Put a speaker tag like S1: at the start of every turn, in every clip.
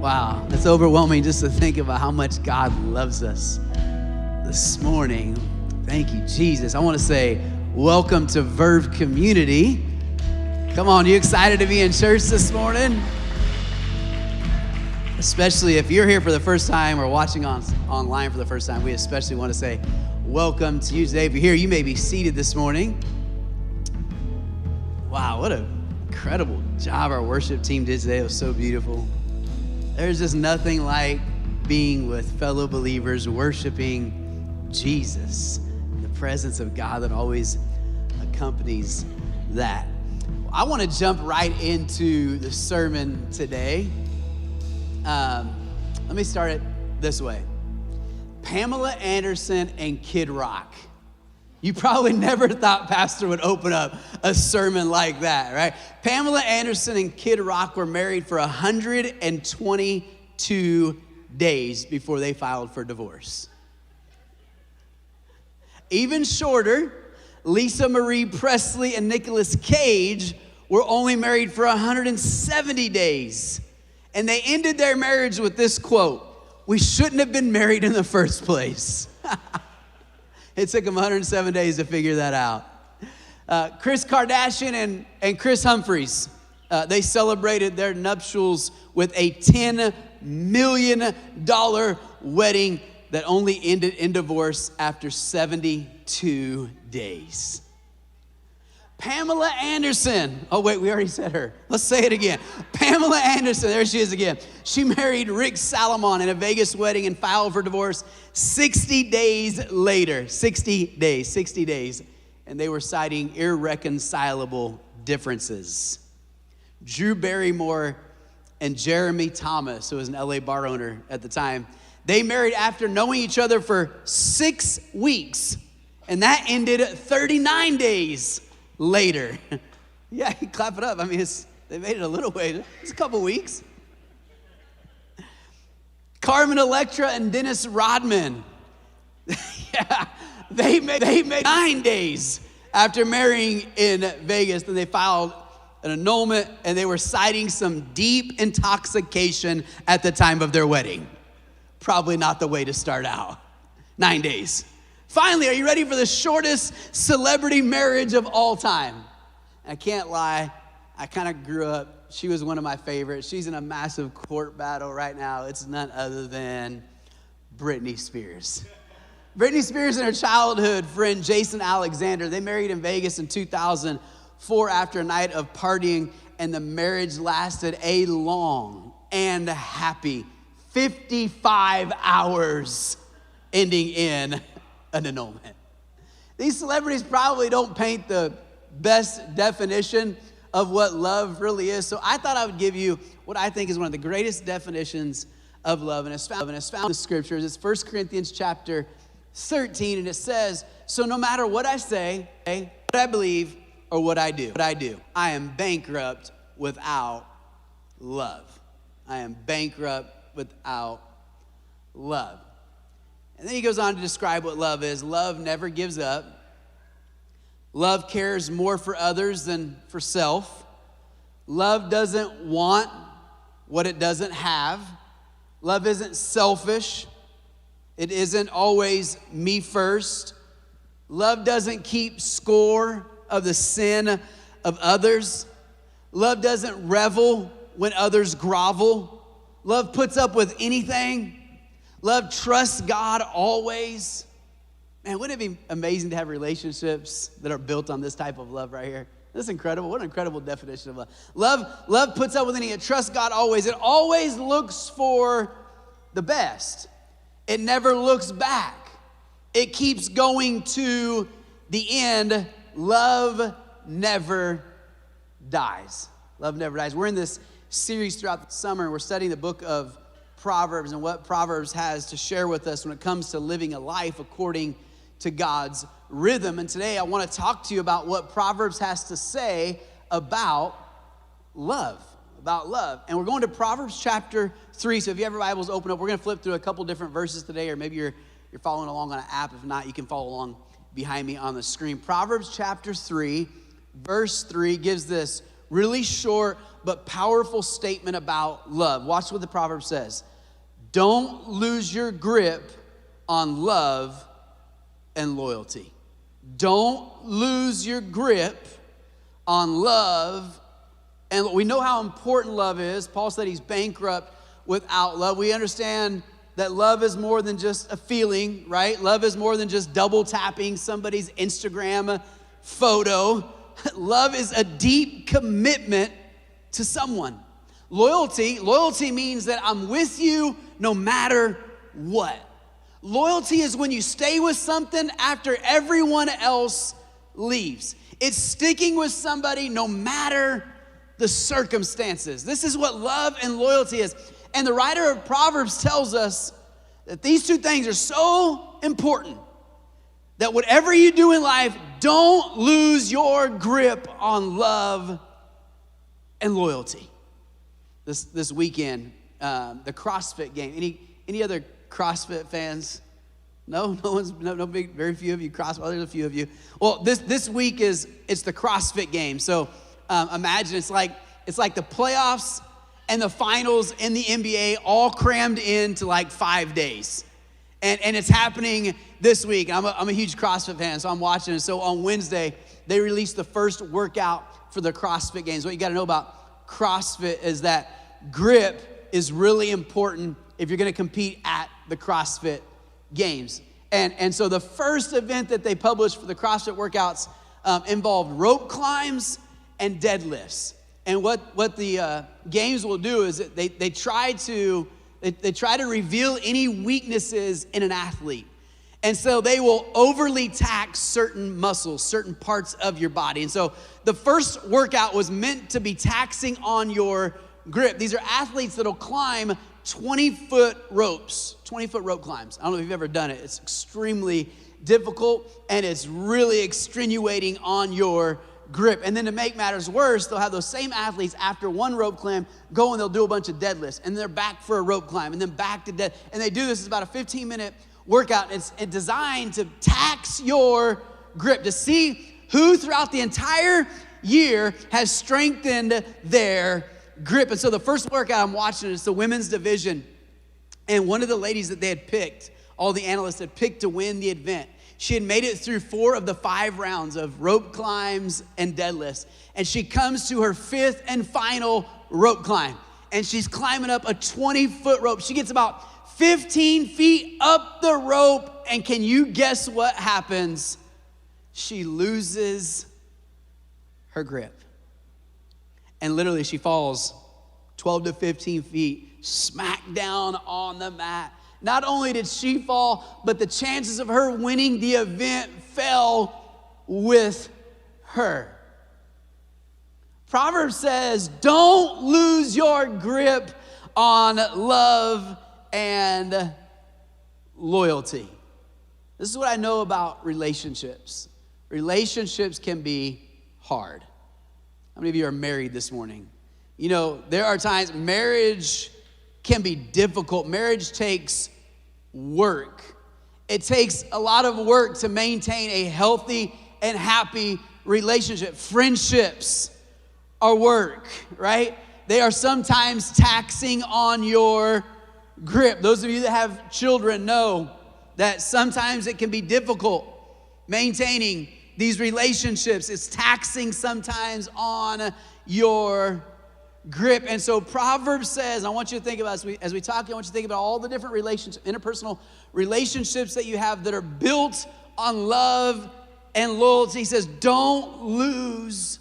S1: Wow, it's overwhelming just to think about how much God loves us this morning. Thank you, Jesus. I want to say welcome to Verve community. Come on, you excited to be in church this morning? Especially if you're here for the first time or watching online for the first time, we especially want to say welcome to you today. If you're here, you may be seated this morning. Wow, what an incredible job our worship team did today. It was so beautiful. There's just nothing like being with fellow believers, worshiping Jesus, the presence of God that always accompanies that. I want to jump right into the sermon today. Let me start it this way. Pamela Anderson and Kid Rock. You probably never thought Pastor would open up a sermon like that, right? Pamela Anderson and Kid Rock were married for 122 days before they filed for divorce. Even shorter, Lisa Marie Presley and Nicolas Cage were only married for 170 days. And they ended their marriage with this quote: "We shouldn't have been married in the first place." It took them 107 days to figure that out. Kris Kardashian and Chris Humphries, they celebrated their nuptials with a $10 million wedding that only ended in divorce after 72 days. Pamela Anderson, oh wait, we already said her. Let's say it again. Pamela Anderson, there she is again. She married Rick Salomon in a Vegas wedding and filed for divorce 60 days later. 60 days. And they were citing irreconcilable differences. Drew Barrymore and Jeremy Thomas, who was an LA bar owner at the time, they married after knowing each other for 6 weeks. And that ended 39 days later. Yeah, clap it up. I mean, they made it a little way. It's a couple weeks. Carmen Electra and Dennis Rodman. Yeah, they made 9 days after marrying in Vegas. Then they filed an annulment, and they were citing some deep intoxication at the time of their wedding. Probably not the way to start out. 9 days. Finally, are you ready for the shortest celebrity marriage of all time? I can't lie, I kind of grew up. She was one of my favorites. She's in a massive court battle right now. It's none other than Britney Spears. Britney Spears and her childhood friend, Jason Alexander, they married in Vegas in 2004 after a night of partying, and the marriage lasted a long and happy 55 hours, ending in an annulment. These celebrities probably don't paint the best definition of what love really is. So I thought I would give you what I think is one of the greatest definitions of love, and it's found in the scriptures. It's 1 Corinthians chapter 13, and it says, "So no matter what I say, what I believe, or what I do, I am bankrupt without love." I am bankrupt without love. And then he goes on to describe what love is. Love never gives up. Love cares more for others than for self. Love doesn't want what it doesn't have. Love isn't selfish. It isn't always me first. Love doesn't keep score of the sin of others. Love doesn't revel when others grovel. Love puts up with anything. Love trusts God always. Man, wouldn't it be amazing to have relationships that are built on this type of love right here? This is incredible. What an incredible definition of love. Love puts up with anything. It trusts God always. It always looks for the best. It never looks back. It keeps going to the end. Love never dies. Love never dies. We're in this series throughout the summer, and we're studying the book of Proverbs and what Proverbs has to share with us when it comes to living a life according to God's rhythm. And today I want to talk to you about what Proverbs has to say about love. And we're going to Proverbs Chapter 3. So if you have your Bibles open up, we're going to flip through a couple different verses today, or maybe you're following along on an app. If not, you can follow along behind me on the screen. Proverbs Chapter 3, verse 3 gives this really short but powerful statement about love. Watch what the Proverb says. Don't lose your grip on love and loyalty. Don't lose your grip on love. And we know how important love is. Paul said he's bankrupt without love. We understand that love is more than just a feeling, right? Love is more than just double tapping somebody's Instagram photo. Love is a deep commitment to someone. Loyalty means that I'm with you no matter what. Loyalty is when you stay with something after everyone else leaves. It's sticking with somebody no matter the circumstances. This is what love and loyalty is. And the writer of Proverbs tells us that these two things are so important that whatever you do in life, don't lose your grip on love and loyalty. This weekend, the CrossFit game. Any other CrossFit fans? No big, very few of you CrossFit. Well, there's a few of you. Well, this week it's the CrossFit game. So imagine it's like the playoffs and the finals in the NBA all crammed into like 5 days. And it's happening this week. I'm a huge CrossFit fan, so I'm watching it. So on Wednesday, they released the first workout for the CrossFit games. What you gotta know about CrossFit is that grip is really important if you're gonna compete at the CrossFit games. And so the first event that they published for the CrossFit workouts involved rope climbs and deadlifts. And what the games will do is that they try to reveal any weaknesses in an athlete. And so they will overly tax certain muscles, certain parts of your body. And so the first workout was meant to be taxing on your grip. These are athletes that'll climb 20-foot ropes, 20-foot rope climbs. I don't know if you've ever done it. It's extremely difficult, and it's really extenuating on your grip. And then to make matters worse, they'll have those same athletes after one rope climb go and they'll do a bunch of deadlifts, and they're back for a rope climb, and then back to dead. And they do this. It's about a 15-minute workout. It's designed to tax your grip, to see who throughout the entire year has strengthened their grip. And so the first workout I'm watching is the women's division. And one of the ladies that they had picked, all the analysts had picked to win the event, she had made it through 4 of the 5 rounds of rope climbs and deadlifts. And she comes to her 5th and final rope climb. And she's climbing up a 20-foot rope. She gets about 15 feet up the rope. And can you guess what happens? She loses her grip. And literally she falls 12 to 15 feet, smack down on the mat. Not only did she fall, but the chances of her winning the event fell with her. Proverbs says, don't lose your grip on love and loyalty. This is what I know about relationships. Relationships can be hard. How many of you are married this morning? You know, there are times marriage can be difficult. Marriage takes work. It takes a lot of work to maintain a healthy and happy relationship. Friendships are work, right? They are sometimes taxing on your grip. Those of you that have children know that sometimes it can be difficult maintaining these relationships. It's taxing sometimes on your grip. And so Proverbs says, I want you to think about, as we talk, I want you to think about all the different relationships, interpersonal relationships that you have that are built on love and loyalty. He says, don't lose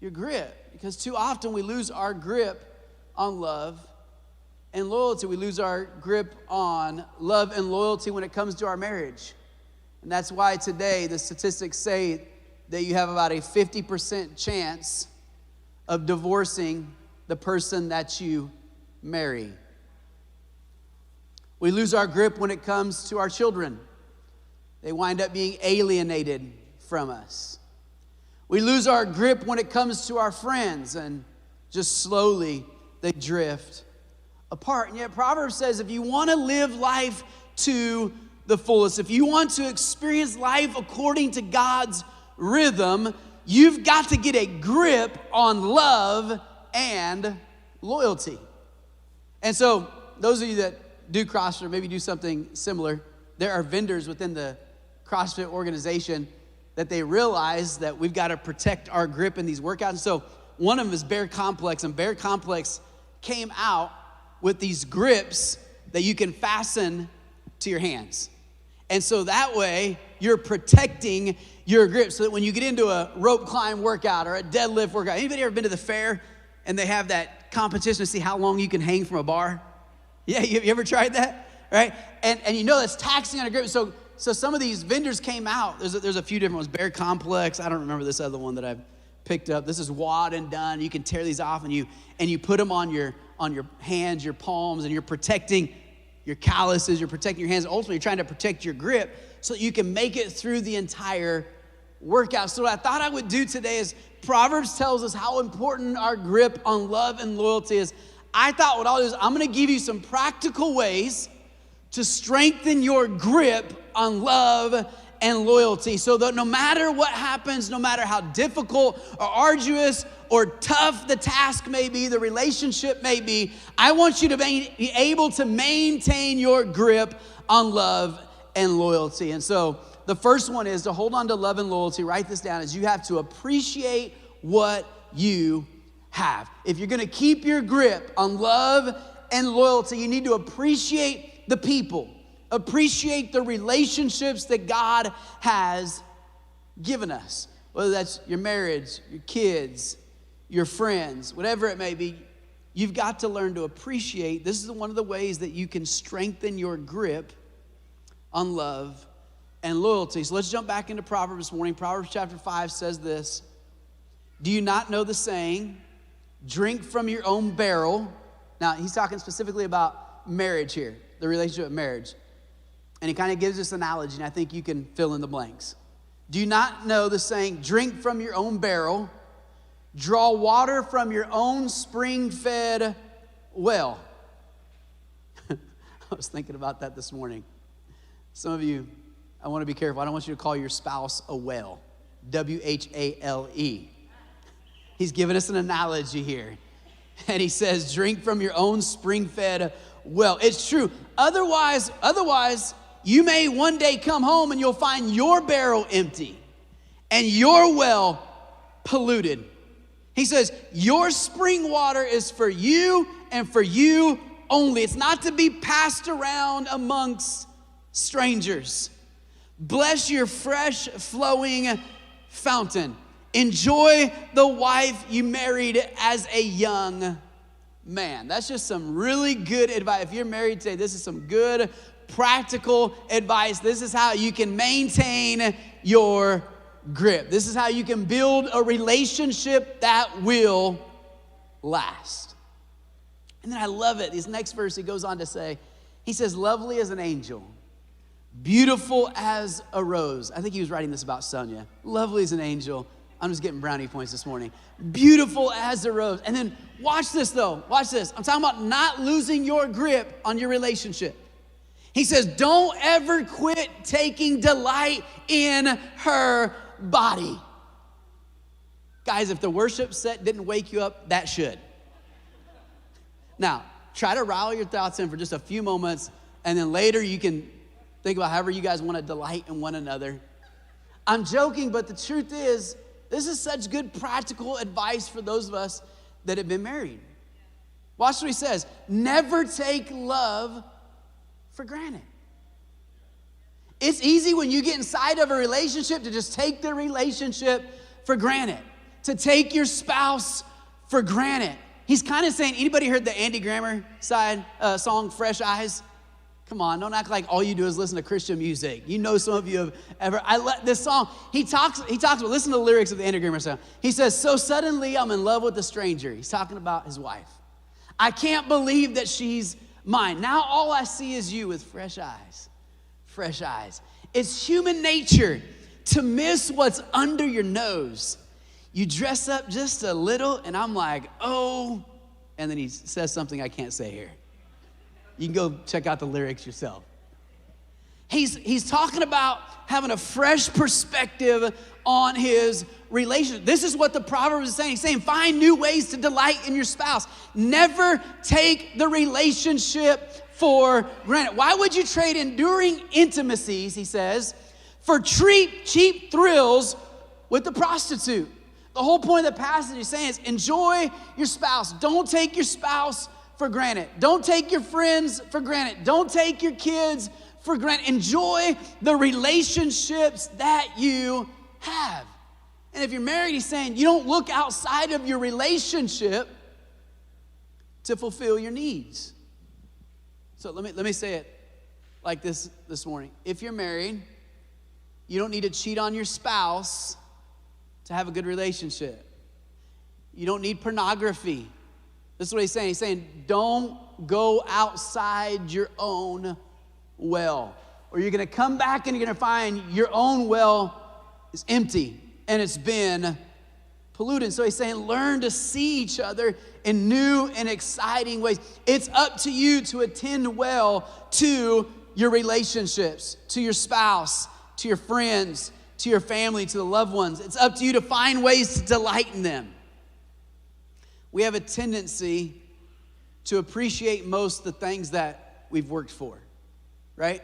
S1: your grip, because too often we lose our grip on love and loyalty. We lose our grip on love and loyalty when it comes to our marriage. And that's why today the statistics say that you have about a 50% chance of divorcing the person that you marry. We lose our grip when it comes to our children. They wind up being alienated from us. We lose our grip when it comes to our friends, and just slowly they drift apart. And yet Proverbs says if you want to live life to the fullest, if you want to experience life according to God's rhythm, you've got to get a grip on love and loyalty. And so those of you that do CrossFit, or maybe do something similar, there are vendors within the CrossFit organization that they realize that we've got to protect our grip in these workouts. And so one of them is Bear Complex, and Bear Complex came out with these grips that you can fasten to your hands. And so that way, you're protecting your grip so that when you get into a rope climb workout or a deadlift workout, anybody ever been to the fair and they have that competition to see how long you can hang from a bar? Yeah, you ever tried that? Right? And you know that's taxing on a grip. So some of these vendors came out. There's a few different ones. Bear Complex. I don't remember this other one that I've picked up. This is Wad and Dunn. You can tear these off and you put them on your hands, your palms, and you're protecting your calluses. You're protecting your hands. Ultimately, you're trying to protect your grip so that you can make it through the entire workout. So what I thought I would do today is Proverbs tells us how important our grip on love and loyalty is. I thought what I'll do is I'm going to give you some practical ways to strengthen your grip on love and loyalty so that no matter what happens, no matter how difficult or arduous or tough the task may be, the relationship may be, I want you to be able to maintain your grip on love and loyalty. And so the first one is to hold on to love and loyalty. Write this down, is you have to appreciate what you have. If you're gonna keep your grip on love and loyalty, you need to appreciate the people, appreciate the relationships that God has given us. Whether that's your marriage, your kids, your friends, whatever it may be, you've got to learn to appreciate. This is one of the ways that you can strengthen your grip on love and loyalty. So let's jump back into Proverbs this morning. Proverbs Chapter 5 says this: do you not know the saying, drink from your own barrel? Now, he's talking specifically about marriage here, the relationship of marriage. And he kind of gives this analogy, and I think you can fill in the blanks. Do you not know the saying, drink from your own barrel, draw water from your own spring-fed well? I was thinking about that this morning. Some of you, I want to be careful. I don't want you to call your spouse a whale, W-H-A-L-E. He's giving us an analogy here. And he says, drink from your own spring-fed well. It's true. Otherwise, you may one day come home and you'll find your barrel empty and your well polluted. He says, your spring water is for you and for you only. It's not to be passed around amongst strangers. Bless your fresh flowing fountain. Enjoy the wife you married as a young man. That's just some really good advice. If you're married today, this is some good practical advice. This is how you can maintain your grip. This is how you can build a relationship that will last. And then I love it. This next verse, he goes on to say, he says, lovely as an angel, beautiful as a rose. I think he was writing this about Sonia. Lovely as an angel. I'm just getting brownie points this morning. Beautiful as a rose. And then watch this though. Watch this. I'm talking about not losing your grip on your relationship. He says, don't ever quit taking delight in her body. Guys, if the worship set didn't wake you up, that should. Now, try to rile your thoughts in for just a few moments, and then later you can think about however you guys want to delight in one another. I'm joking, but the truth is, this is such good practical advice for those of us that have been married. Watch what he says. Never take love for granted. It's easy when you get inside of a relationship to just take the relationship for granted, to take your spouse for granted. He's kind of saying, anybody heard the Andy Grammer song, Fresh Eyes? Come on, don't act like all you do is listen to Christian music. You know some of you have ever, this song, he talks about, listen to the lyrics of the Andy Grammer song. He says, so suddenly I'm in love with a stranger. He's talking about his wife. I can't believe that she's mine. Now all I see is you with fresh eyes. Fresh eyes. It's human nature to miss what's under your nose. You dress up just a little and I'm like, oh, and then he says something I can't say here. You can go check out the lyrics yourself. He's talking about having a fresh perspective on his relationship. This is what the Proverbs is saying. He's saying, find new ways to delight in your spouse. Never take the relationship for granted. Why would you trade enduring intimacies, he says, for cheap thrills with the prostitute? The whole point of the passage he's saying is enjoy your spouse. Don't take your spouse for granted. Don't take your friends for granted. Don't take your kids for granted. Enjoy the relationships that you have. And if you're married, he's saying you don't look outside of your relationship to fulfill your needs. So let me say it like this morning. If you're married, you don't need to cheat on your spouse to have a good relationship. You don't need pornography. This is what he's saying. He's saying, don't go outside your own well, or you're going to come back and you're going to find your own well is empty and it's been polluted. So he's saying, learn to see each other in new and exciting ways. It's up to you to attend well to your relationships, to your spouse, to your friends, to your family, to the loved ones. It's up to you to find ways to delight in them. We have a tendency to appreciate most the things that we've worked for, right?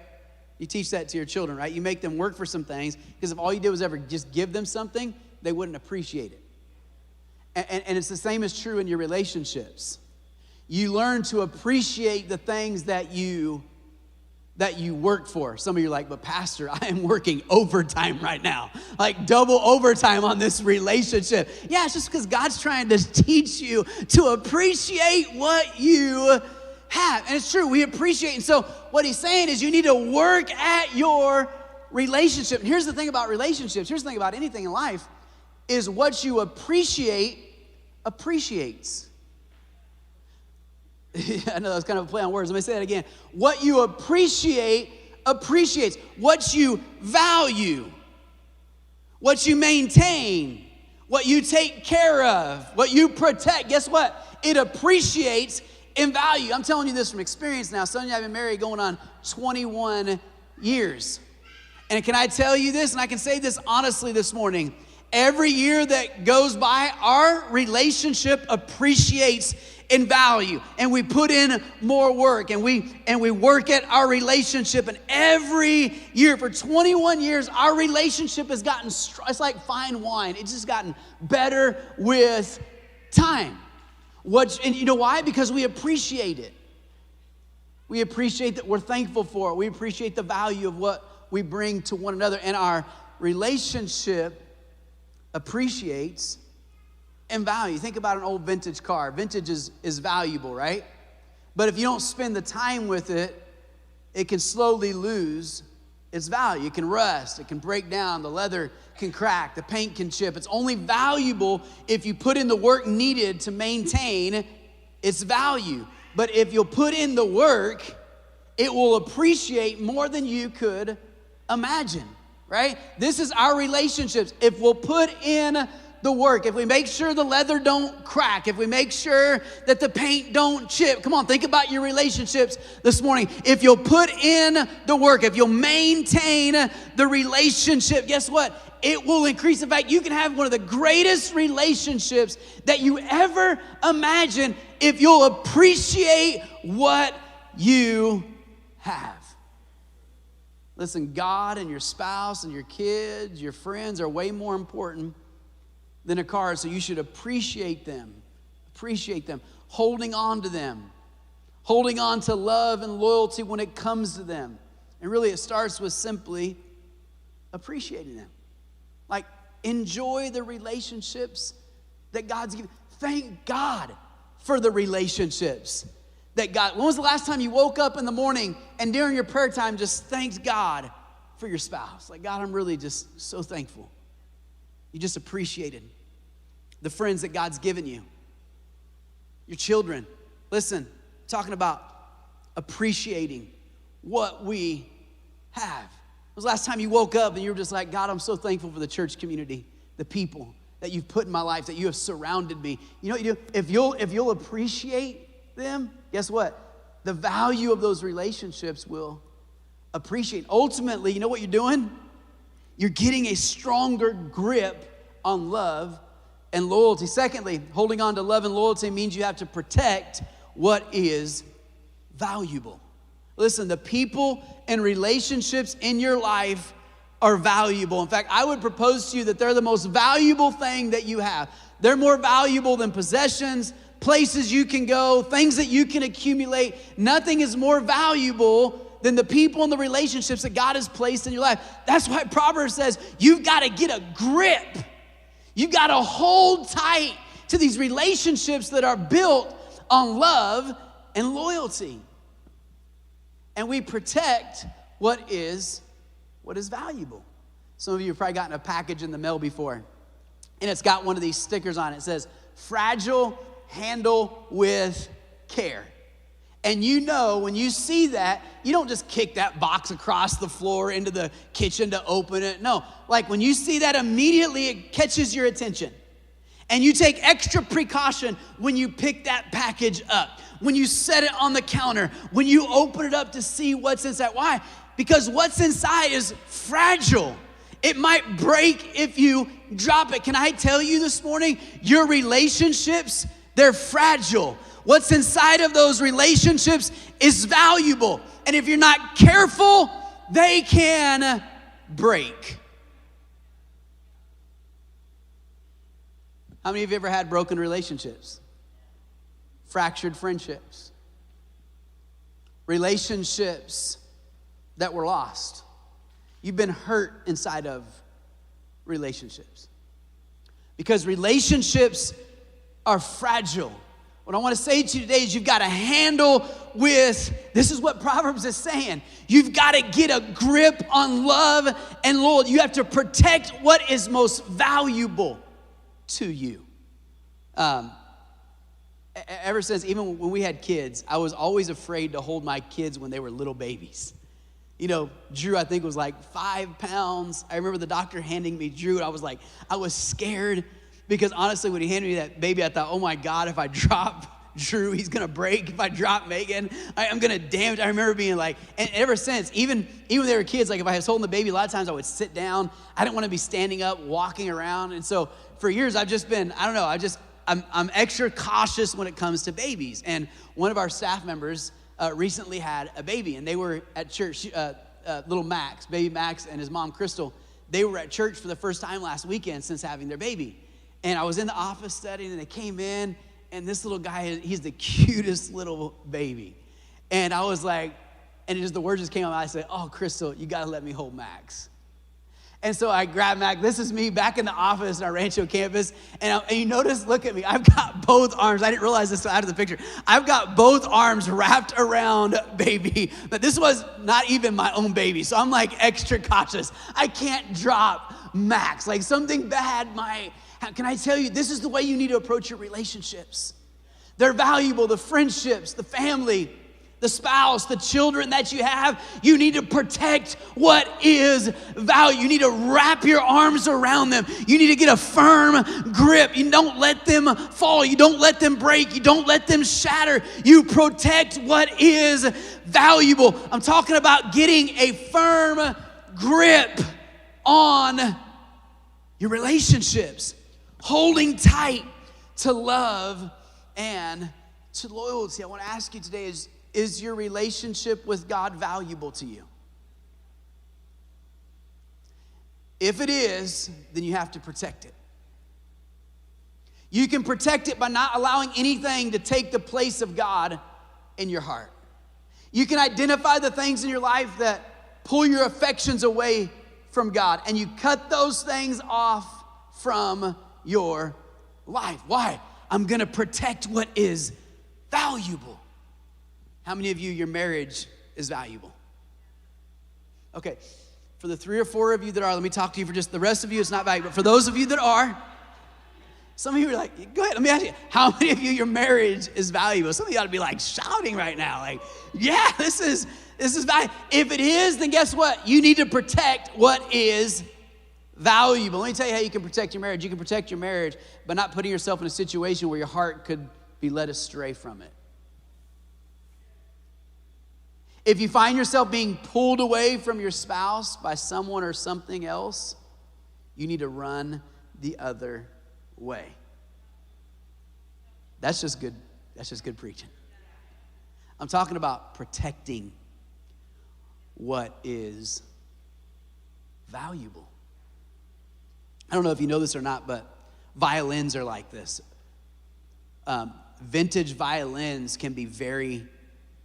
S1: You teach that to your children, right? You make them work for some things, because if all you did was ever just give them something, they wouldn't appreciate it. And it's the same is true in your relationships. You learn to appreciate the things that you work for. Some of you are like, but Pastor, I am working overtime right now. Like double overtime on this relationship. Yeah, it's just because God's trying to teach you to appreciate what you have. And it's true, we appreciate. And so what he's saying is you need to work at your relationship. And here's the thing about relationships. Here's the thing about anything in life is what you appreciates. I know that was kind of a play on words. Let me say that again. What you appreciates. What you value, what you maintain, what you take care of, what you protect. Guess what? It appreciates in value. I'm telling you this from experience now. Some of you have been married going on 21 years. And can I tell you this, and I can say this honestly this morning, every year that goes by, our relationship appreciates in value, and we put in more work, and we work at our relationship, and every year for 21 years, our relationship has gotten, it's like fine wine. It's just gotten better with time. And you know why? Because we appreciate it. We appreciate that we're thankful for it. We appreciate the value of what we bring to one another, and our relationship appreciates in value. Think about an old vintage car. Vintage is valuable, right? But if you don't spend the time with it, it can slowly lose its value. It can rust, it can break down, the leather can crack, the paint can chip. It's only valuable if you put in the work needed to maintain its value. But if you'll put in the work, it will appreciate more than you could imagine, right? This is our relationships. If we'll put in the work, if we make sure the leather don't crack, if we make sure that the paint don't chip. Come on, think about your relationships this morning. If you'll put in the work, if you'll maintain the relationship, guess what? It will increase. In fact, you can have one of the greatest relationships that you ever imagine if you'll appreciate what you have. Listen, God and your spouse and your kids, your friends are way more important than a car, so you should appreciate them, holding on to them, holding on to love and loyalty when it comes to them. And really it starts with simply appreciating them. Like, enjoy the relationships that God's given. Thank God for the relationships that God. When was the last time you woke up in the morning and during your prayer time just thanked God for your spouse? Like, God, I'm really just so thankful. You just appreciated the friends that God's given you, your children. Listen, talking about appreciating what we have. When was the last time you woke up and you were just like, God, I'm so thankful for the church community, the people that you've put in my life, that you have surrounded me. You know what you do? If you'll appreciate them, guess what? The value of those relationships will appreciate. Ultimately, you know what you're doing? You're getting a stronger grip on love and loyalty. Secondly, holding on to love and loyalty means you have to protect what is valuable. Listen, the people and relationships in your life are valuable. In fact, I would propose to you that they're the most valuable thing that you have. They're more valuable than possessions, places you can go, things that you can accumulate. Nothing is more valuable than the people and the relationships that God has placed in your life. That's why Proverbs says you've got to get a grip. You've got to hold tight to these relationships that are built on love and loyalty. And we protect what is valuable. Some of you have probably gotten a package in the mail before, and it's got one of these stickers on it. It says, fragile, handle with care. And you know, when you see that, you don't just kick that box across the floor into the kitchen to open it. No, like when you see that, immediately it catches your attention. And you take extra precaution when you pick that package up, when you set it on the counter, when you open it up to see what's inside. Why? Because what's inside is fragile. It might break if you drop it. Can I tell you this morning, your relationships, they're fragile. What's inside of those relationships is valuable. And if you're not careful, they can break. How many of you ever had broken relationships? Fractured friendships? Relationships that were lost? You've been hurt inside of relationships. Because relationships are fragile. What I want to say to you today is you've got to handle with, this is what Proverbs is saying. You've got to get a grip on love and loyalty. You have to protect what is most valuable to you. Ever since, even when we had kids, I was always afraid to hold my kids when they were little babies. You know, Drew, I think, was like 5 pounds. I remember the doctor handing me Drew, and I was scared. Because honestly, when he handed me that baby, I thought, oh my God, if I drop Drew, he's gonna break. If I drop Megan, I'm gonna damage. I remember being like, and ever since, even when they were kids, like if I was holding the baby, a lot of times I would sit down. I didn't wanna be standing up, walking around. And so for years, I've just been, I'm extra cautious when it comes to babies. And one of our staff members recently had a baby, and they were at church, little Max, baby Max and his mom, Crystal. They were at church for the first time last weekend since having their baby. And I was in the office studying, and they came in, and this little guy, he's the cutest little baby. And I was like, and the words just came out, I said, oh, Crystal, you gotta let me hold Max. And so I grabbed Max. This is me back in the office in our Rancho campus. And you notice, look at me, I've got both arms. I didn't realize this out of the picture. I've got both arms wrapped around baby. But this was not even my own baby. So I'm like extra cautious. I can't drop Max. Like something bad might. Can I tell you, this is the way you need to approach your relationships. They're valuable, the friendships, the family, the spouse, the children that you have. You need to protect what is value. You need to wrap your arms around them. You need to get a firm grip. You don't let them fall. You don't let them break. You don't let them shatter. You protect what is valuable. I'm talking about getting a firm grip on your relationships. Holding tight to love and to loyalty. I want to ask you today, is your relationship with God valuable to you? If it is, then you have to protect it. You can protect it by not allowing anything to take the place of God in your heart. You can identify the things in your life that pull your affections away from God, and you cut those things off from your life. Why? I'm going to protect what is valuable. How many of you, your marriage is valuable? Okay, for the 3 or 4 of you that are, let me talk to you for just the rest of you, it's not valuable. But for those of you that are, some of you are like, go ahead, let me ask you, how many of you, your marriage is valuable? Some of you ought to be like shouting right now, like, yeah, this is valuable. If it is, then guess what? You need to protect what is valuable. Let me tell you how you can protect your marriage. You can protect your marriage by not putting yourself in a situation where your heart could be led astray from it. If you find yourself being pulled away from your spouse by someone or something else, you need to run the other way. That's just good. That's just good preaching. I'm talking about protecting what is valuable. I don't know if you know this or not, but violins are like this. Vintage violins can be very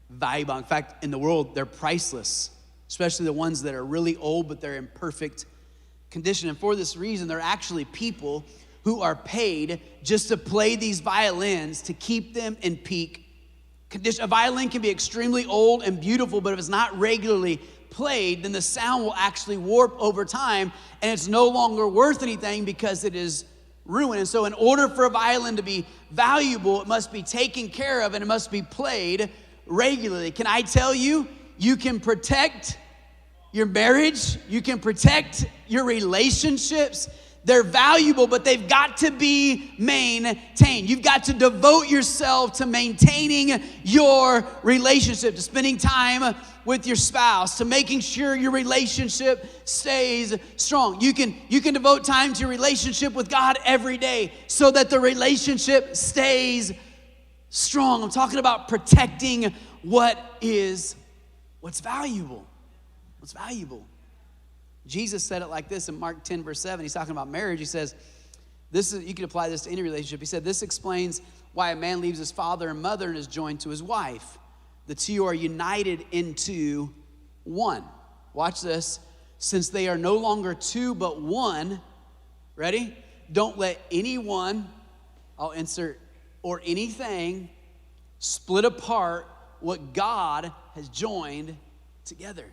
S1: valuable. In fact, in the world, they're priceless, especially the ones that are really old, but they're in perfect condition. And for this reason, there are actually people who are paid just to play these violins to keep them in peak condition. A violin can be extremely old and beautiful, but if it's not regularly played, then the sound will actually warp over time, and it's no longer worth anything because it is ruined. And so in order for a violin to be valuable, it must be taken care of and it must be played regularly. Can I tell you, you can protect your marriage, you can protect your relationships. They're valuable, but they've got to be maintained. You've got to devote yourself to maintaining your relationship, to spending time with your spouse, to making sure your relationship stays strong. You can devote time to your relationship with God every day so that the relationship stays strong. I'm talking about protecting what's valuable. What's valuable. Jesus said it like this in Mark 10, verse 7. He's talking about marriage. He says, you can apply this to any relationship. He said, this explains why a man leaves his father and mother and is joined to his wife. The two are united into one. Watch this. Since they are no longer two but one, ready? Don't let anyone, I'll insert, or anything split apart what God has joined together.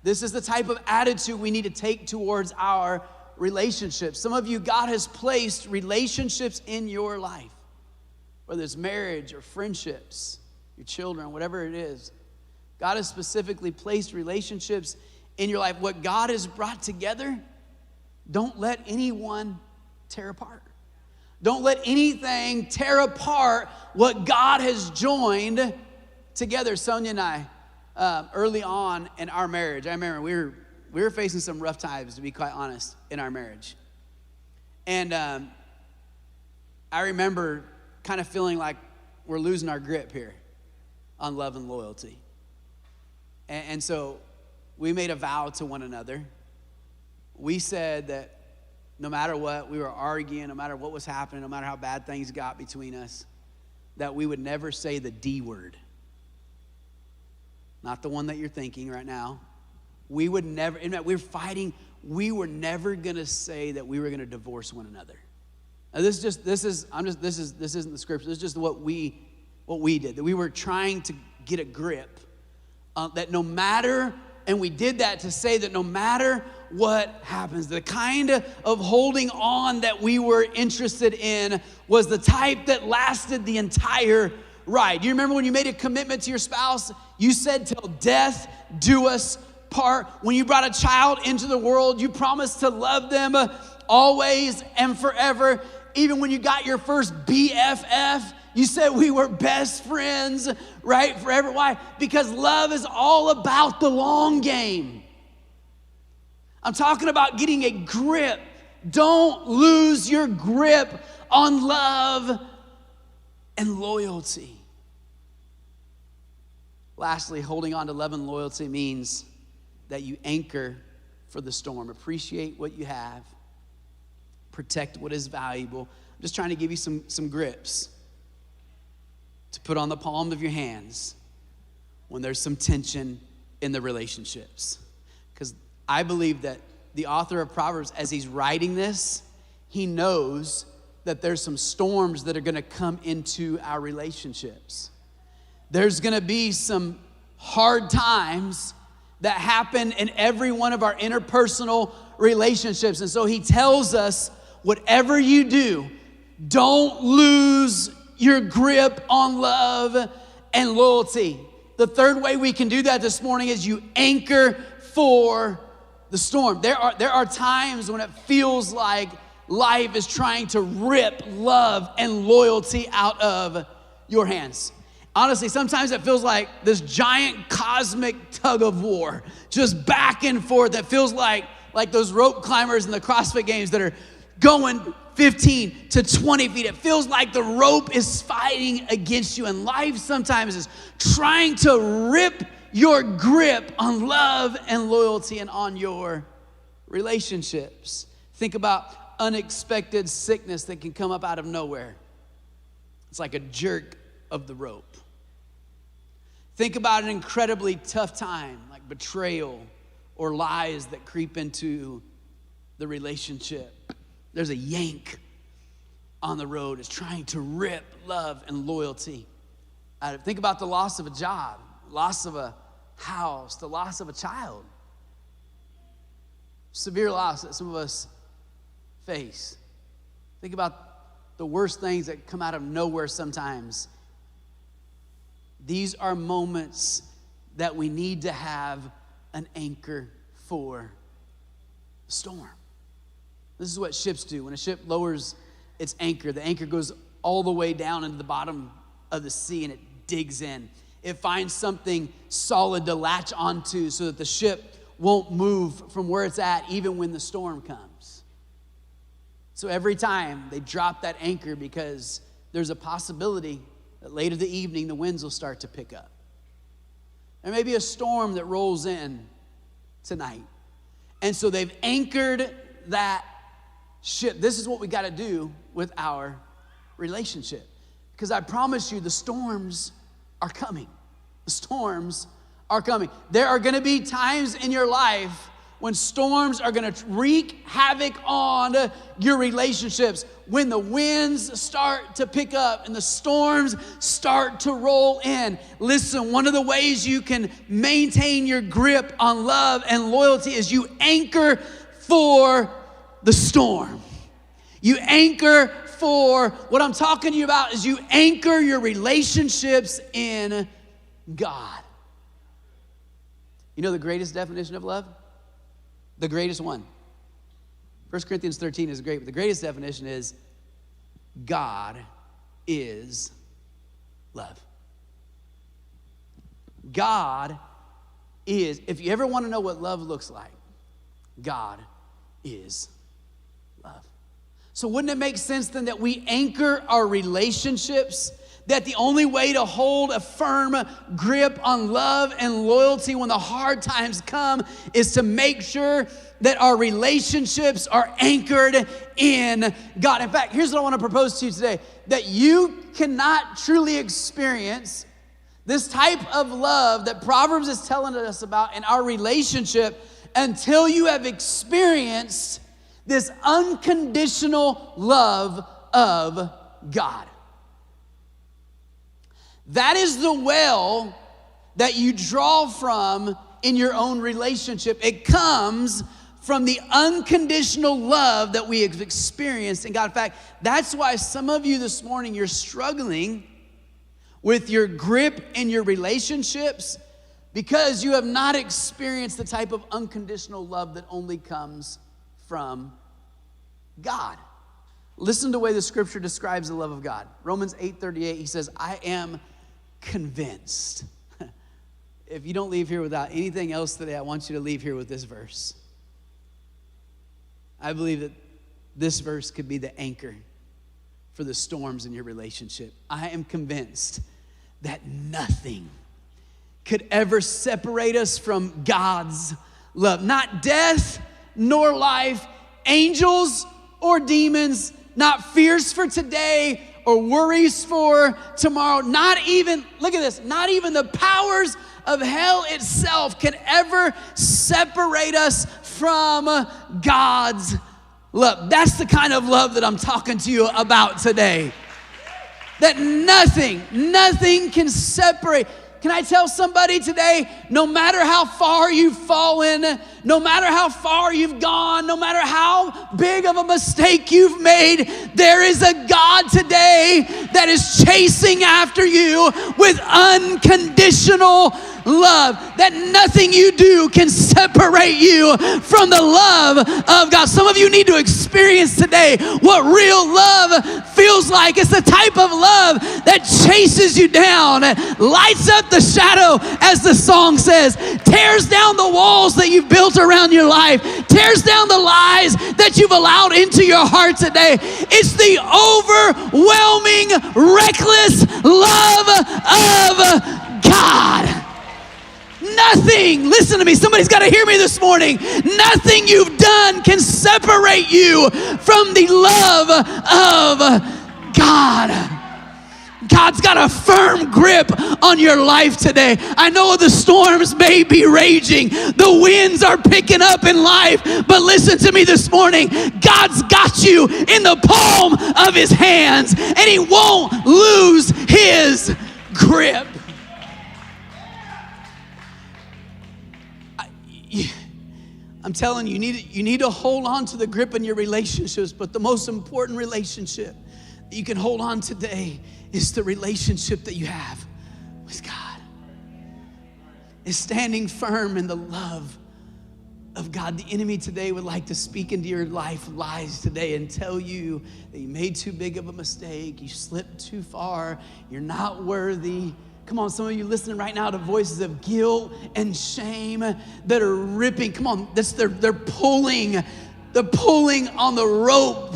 S1: This is the type of attitude we need to take towards our relationships. Some of you, God has placed relationships in your life, whether it's marriage or friendships, your children, whatever it is. God has specifically placed relationships in your life. What God has brought together, don't let anyone tear apart. Don't let anything tear apart what God has joined together. Sonia and I, early on in our marriage, I remember we were facing some rough times, to be quite honest, in our marriage. And I remember kind of feeling like we're losing our grip here on love and loyalty. And so we made a vow to one another. We said that no matter what, we were arguing, no matter what was happening, no matter how bad things got between us, that we would never say the D word. Not the one that you're thinking right now. We would never, in fact, we were fighting. We were never gonna say that we were gonna divorce one another. Now this isn't the scripture. This is just what we did. That we were trying to get a grip. That no matter, and we did that to say that no matter what happens, the kind of holding on that we were interested in was the type that lasted the entire ride. You remember when you made a commitment to your spouse, you said, till death do us part. When you brought a child into the world, you promised to love them always and forever. Even when you got your first BFF, you said we were best friends, right? Forever. Why? Because love is all about the long game. I'm talking about getting a grip. Don't lose your grip on love and loyalty. Lastly, holding on to love and loyalty means that you anchor for the storm. Appreciate what you have. Protect what is valuable. I'm just trying to give you some grips to put on the palm of your hands when there's some tension in the relationships. Because I believe that the author of Proverbs, as he's writing this, he knows that there's some storms that are gonna come into our relationships. There's gonna be some hard times that happen in every one of our interpersonal relationships. And so he tells us, whatever you do, don't lose your grip on love and loyalty. The third way we can do that this morning is you anchor for the storm. There are times when it feels like life is trying to rip love and loyalty out of your hands. Honestly, sometimes it feels like this giant cosmic tug of war, just back and forth. That feels like those rope climbers in the CrossFit games that are going 15 to 20 feet. It feels like the rope is fighting against you. And life sometimes is trying to rip your grip on love and loyalty and on your relationships. Think about unexpected sickness that can come up out of nowhere. It's like a jerk of the rope. Think about an incredibly tough time, like betrayal or lies that creep into the relationship. There's a yank on the road. It's trying to rip love and loyalty out of it. Think about the loss of a job, loss of a house, the loss of a child. Severe loss that some of us face. Think about the worst things that come out of nowhere sometimes. These are moments that we need to have an anchor for the storm. This is what ships do. When a ship lowers its anchor, the anchor goes all the way down into the bottom of the sea and it digs in. It finds something solid to latch onto so that the ship won't move from where it's at even when the storm comes. So every time they drop that anchor, because there's a possibility that later the evening the winds will start to pick up. There may be a storm that rolls in tonight. And so they've anchored that ship. This is what we got to do with our relationship. Because I promise you, the storms are coming. The storms are coming. There are going to be times in your life when storms are going to wreak havoc on your relationships. When the winds start to pick up and the storms start to roll in. Listen, one of the ways you can maintain your grip on love and loyalty is you anchor for the storm. You anchor for, what I'm talking to you about is you anchor your relationships in God. You know the greatest definition of love? The greatest one. 1 Corinthians 13 is great, but the greatest definition is God is love. God is, if you ever want to know what love looks like, God is love. So wouldn't it make sense then that we anchor our relationships, that the only way to hold a firm grip on love and loyalty when the hard times come is to make sure that our relationships are anchored in God. In fact, here's what I want to propose to you today, that you cannot truly experience this type of love that Proverbs is telling us about in our relationship until you have experienced this unconditional love of God. That is the well that you draw from in your own relationship. It comes from the unconditional love that we have experienced in God. In fact, that's why some of you this morning, you're struggling with your grip in your relationships because you have not experienced the type of unconditional love that only comes from God. Listen to the way the scripture describes the love of God. Romans 8:38, he says, I am convinced. If you don't leave here without anything else today, I want you to leave here with this verse. I believe that this verse could be the anchor for the storms in your relationship. I am convinced that nothing could ever separate us from God's love. Not death nor life, angels or demons, not fears for today or worries for tomorrow. Not even, look at this, not even the powers of hell itself can ever separate us from God's love. That's the kind of love that I'm talking to you about today. That nothing can separate. Can I tell somebody today, no matter how far you've fallen, no matter how far you've gone, no matter how big of a mistake you've made, there is a God today that is chasing after you with unconditional love, that nothing you do can separate you from the love of God. Some of you need to experience today what real love feels like. It's the type of love that chases you down, lights up the shadow, as the song says, tears down the walls that you've built around your life, tears down the lies that you've allowed into your heart today. It's the overwhelming, reckless love of God. Nothing, listen to me, somebody's got to hear me this morning. Nothing you've done can separate you from the love of God. God's got a firm grip on your life today. I know the storms may be raging, the winds are picking up in life, but listen to me this morning. God's got you in the palm of his hands, and he won't lose his grip. I'm telling you, you need to hold on to the grip in your relationships, but the most important relationship that you can hold on today is the relationship that you have with God. Is standing firm in the love of God. The enemy today would like to speak into your life lies today and tell you that you made too big of a mistake, you slipped too far, you're not worthy. Come on, some of you listening right now to voices of guilt and shame that are ripping. Come on, they're pulling on the rope.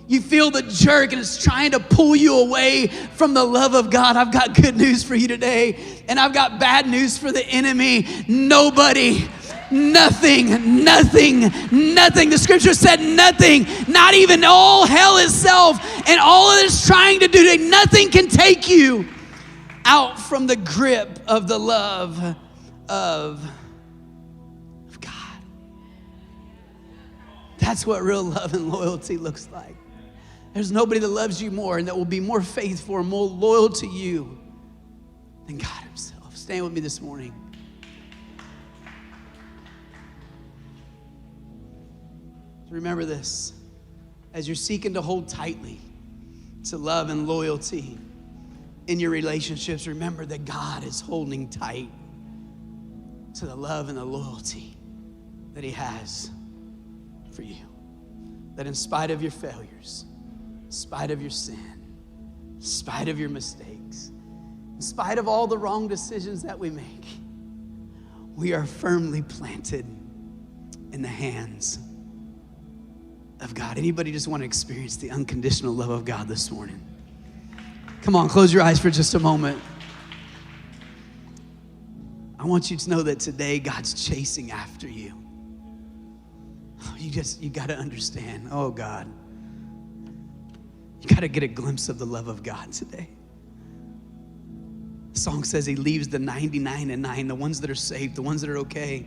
S1: You feel the jerk and it's trying to pull you away from the love of God. I've got good news for you today, and I've got bad news for the enemy. Nobody, nothing. The scripture said nothing, not even all hell itself and all of it's trying to do today, nothing can take you out from the grip of the love of God. That's what real love and loyalty looks like. There's nobody that loves you more and that will be more faithful or more loyal to you than God himself. Stand with me this morning. Remember this, as you're seeking to hold tightly to love and loyalty in your relationships, remember that God is holding tight to the love and the loyalty that he has for you. That in spite of your failures, in spite of your sin, in spite of your mistakes, in spite of all the wrong decisions that we make, we are firmly planted in the hands of God. Anybody just want to experience the unconditional love of God this morning? Come on, close your eyes for just a moment. I want you to know that today God's chasing after you. You got to understand, oh God, you got to get a glimpse of the love of God today. The song says he leaves the 99 and 9, the ones that are saved, the ones that are okay.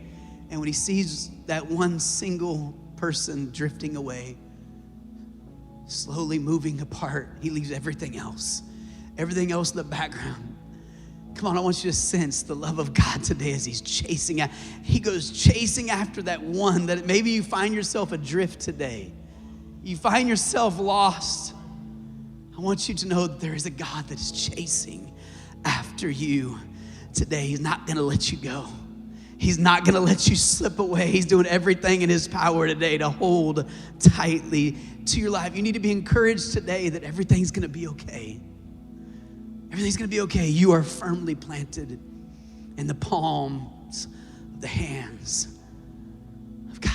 S1: And when he sees that one single person drifting away, slowly moving apart, he leaves everything else in the background. Come on, I want you to sense the love of God today as he goes chasing after that one that maybe you find yourself adrift today. You find yourself lost. I want you to know that there is a God that is chasing after you today. He's not gonna let you go. He's not gonna let you slip away. He's doing everything in his power today to hold tightly to your life. You need to be encouraged today that everything's gonna be okay. Everything's gonna be okay. You are firmly planted in the palms of the hands of God.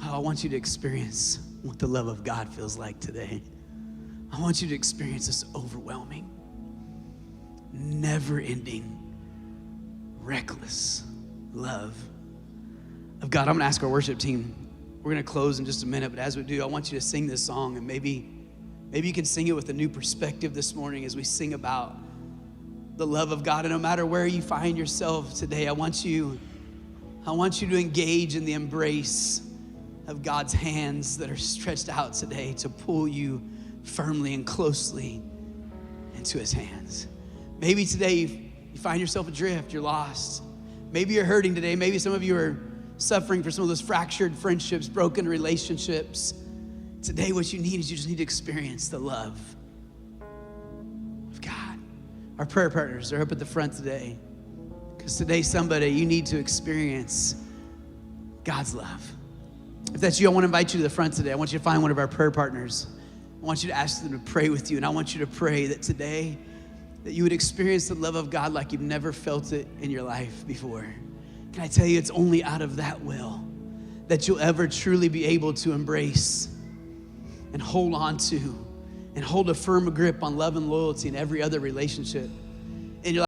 S1: Oh, I want you to experience what the love of God feels like today. I want you to experience this overwhelming, never-ending, reckless love of God. I'm gonna ask our worship team, we're gonna close in just a minute, but as we do, I want you to sing this song, and maybe you can sing it with a new perspective this morning as we sing about the love of God. And no matter where you find yourself today, I want you to engage in the embrace of God's hands that are stretched out today to pull you firmly and closely into his hands. Maybe today you find yourself adrift, you're lost. Maybe you're hurting today. Maybe some of you are suffering for some of those fractured friendships, broken relationships. Today what you need is you just need to experience the love of God. Our prayer partners are up at the front today. Because today, somebody, you need to experience God's love. If that's you, I want to invite you to the front today. I want you to find one of our prayer partners. I want you to ask them to pray with you. And I want you to pray that today, that you would experience the love of God like you've never felt it in your life before. Can I tell you, it's only out of that will that you'll ever truly be able to embrace and hold on to and hold a firm grip on love and loyalty in every other relationship in your life.